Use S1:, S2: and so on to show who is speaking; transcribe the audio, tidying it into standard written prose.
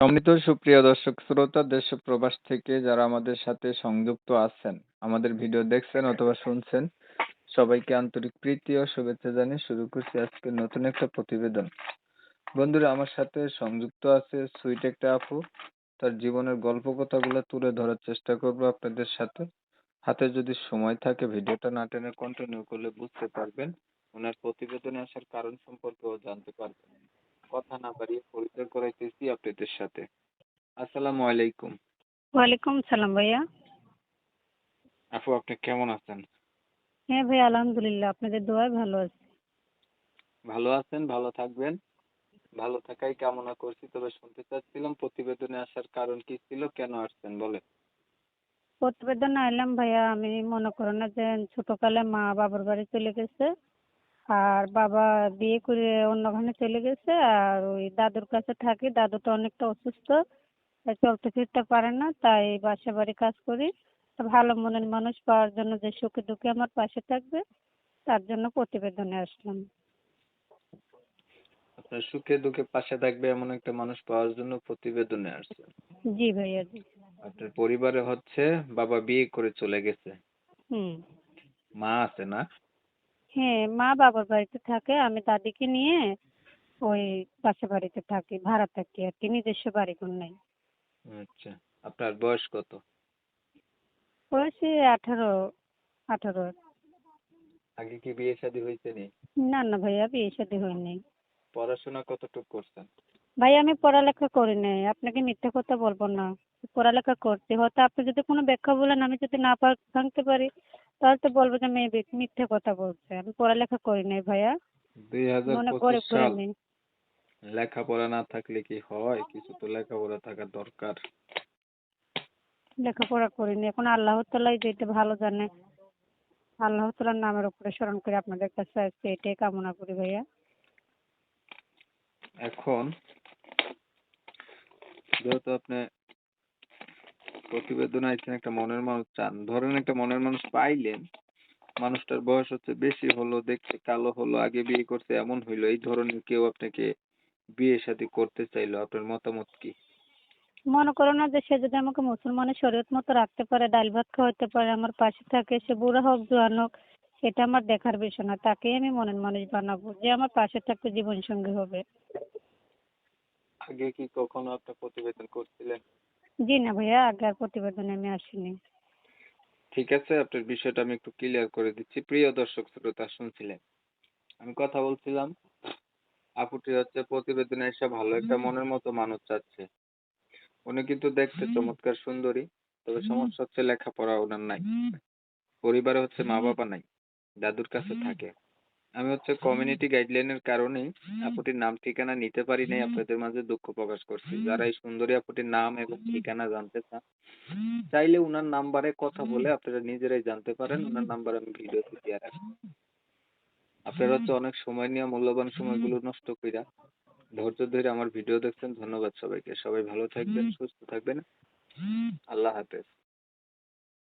S1: সম্মানিত সুপ্রিয় দর্শক শ্রোতা দেশ ও প্রবাস থেকে যারা আমাদের সাথে সংযুক্ত আছেন, আমাদের ভিডিও দেখছেন অথবা শুনছেন, সবাইকে আন্তরিক প্রীতি ও শুভেচ্ছা জানিয়ে শুরু করছি আজকের নতুন একটা প্রতিবেদন। বন্ধুরা, আমার সাথে সংযুক্ত আছে সুইট একটা আপু। তার জীবনের গল্প কথাগুলো তুলে ধরার চেষ্টা করব আপনাদের সাথে। হাতে যদি সময় থাকে ভিডিওটা না টেনে কন্টিনিউ করলে বুঝতে পারবেন, ওনার প্রতিবেদনে আসার কারণ সম্পর্কেও জানতে পারবেন। কথা না বাড়িয়ে পরিচয় করাইতেছি আপনাদের সাথে। আসসালামু আলাইকুম।
S2: ওয়ালাইকুম সালাম ভাইয়া।
S1: আপু, আপনি কেমন আছেন?
S2: হ্যাঁ ভাই, আলহামদুলিল্লাহ, আপনাদের দোয়ায় ভালো আছি।
S1: ভালো আছেন, ভালো থাকবেন। ভালো থাকাই কামনা করছি। তবে শুনতে চাচ্ছিলাম প্রতিবেদনে আসার কারণ কি ছিল, কেন আসছেন বলেন।
S2: প্রতিবেদন আইলাম ভাইয়া, আমি মনে করো না যে ছোটকালে মা বাবার বাড়ি চলে গেছে, আর বাবা বিয়ে করে অন্যখানে চলে গেছে, আর ওই দাদুর কাছে থাকি। দাদুটা অনেকটা অসুস্থ, তাই চলতে ফিরতে পারে না, তাই বাসা বাড়ি কাজ করি। তা ভালো মনের মানুষ পাওয়ার জন্য, যে সুখে দুঃখে আমার পাশে থাকবে, তার জন্য প্রতিবেদনে আসলাম।
S1: আপনার সুখে দুঃখে পাশে থাকবে এমন একটা মানুষ পাওয়ার জন্য প্রতিবেদনে আসছেন।
S2: জি ভাইয়া, জি।
S1: আপনার পরিবারে হচ্ছে বাবা বিয়ে করে চলে গেছে,
S2: হুম।
S1: মা আছে না?
S2: হ্যাঁ, মা বাবার বাড়িতে থাকে, আমি দাদিকে নিয়ে ওই পাশে বাড়িতে থাকি, ভাড়া থাকি আর কি, নিজস্ব বাড়িঘর নাই।
S1: আচ্ছা, আপনার বয়স কত?
S2: বয়সে 18। 18।
S1: আগে কি বিয়ে শাদী হয়েছে নি?
S2: না না ভাইয়া, বিয়ে শাদী হয়নি।
S1: পড়াশোনা কতটুকু করছেন?
S2: ভাই আমি পড়ালেখা করি নাই, আপনাকে মিথ্যা কথা বলবো না। পড়ালেখা করছি, হয়তো আপনি যদি কোনো ব্যাখ্যা বলেন, আমি যদি না ভাঙতে পারি, তাহলে তো বলবো যে মেয়ে মিথ্যে কথা বলছে। আমি পড়ালেখা করি নাই ভাইয়া, আমি অনেক
S1: 2025
S2: গরিব ঘরে
S1: সাল।
S2: মেয়ে।
S1: লেখাপড়া না থাকলে কি হয়? কিছু তো লেখাপড়া থাকা দরকার।
S2: লেখাপড়া করিনি, এখন আল্লাহ তাআলাই যেটা ভালো জানে। আল্লাহ তাআলার নামের উপরে স্মরণ করে আপনাদের কাছে আসছে, এটাই কামনা করি ভাইয়া।
S1: এখন যেহেতু আপনি প্রতিবেদন আইছেন, একটা মনের মানুষ চান, ধরেন একটা মনের মানুষ পাইলেন, মানুষটার বয়স হচ্ছে বেশি হলো, দেখতে কালো হলো, আগে বিয়ে করছে এমন হইলো, এই ধরনের কেউ আপনাকে বিয়ে শাদী করতে চাইলো, আপনার মতামত কি?
S2: মনে করো না যে সে যদি আমাকে মুসলমানের শরীয়ত মতো রাখতে পারে, ডাল ভাত খাওয়াতে পারে, আমার পাশে থাকে, সে বুড়া হোক জোয়ান হোক, সেটা আমার দেখার বিষয় না। তাকেই আমি মনের মানুষ বানাবো, যে আমার পাশে থাকতে জীবন সঙ্গী হবে।
S1: আগে কি কখনো আপনি প্রতিবেদন করছিলেন?
S2: জি না ভাইয়া, আগে আর প্রতিবেদনে আমি আসিনি।
S1: ঠিক আছে, আপনার বিষয়টা আমি একটু ক্লিয়ার করে দিচ্ছি। প্রিয় দর্শক শ্রোতা, শুনছিলেন আমি কথা বলছিলাম, আপুটি হচ্ছে প্রতিবেদনে এসে ভালো একটা মনের মতো মানুষ চাচ্ছে। উনি কিন্তু দেখতে চমৎকার সুন্দরী, তবে সমস্যা হচ্ছে লেখাপড়া ওনার নাই। পরিবারে হচ্ছে মা বাবা নাই, দাদুর কাছে থাকে। আমি হচ্ছে কমিউনিটি গাইডলাইনের কারণেই আপুটির নাম ঠিকানা নিতে পারি নাই, আপনাদের মাঝে দুঃখ প্রকাশ করছি। যারা এই সুন্দরী আপুটির নাম এবং ঠিকানা জানতে চান, চাইলে উনার নাম্বারে কথা বলে আপনারা নিজেরাই জানতে পারেন। উনার নাম্বার আমি ভিডিওতে দিয়ে রাখবো। আপনারা হচ্ছে অনেক সময় নিয়ে মূল্যবান সময়গুলো নষ্ট কইরা ধৈর্য ধরে আমার ভিডিও দেখছেন। ধন্যবাদ সবাইকে। সবাই ভালো থাকবেন, সুস্থ থাকবেন। আল্লাহ হাফেজ।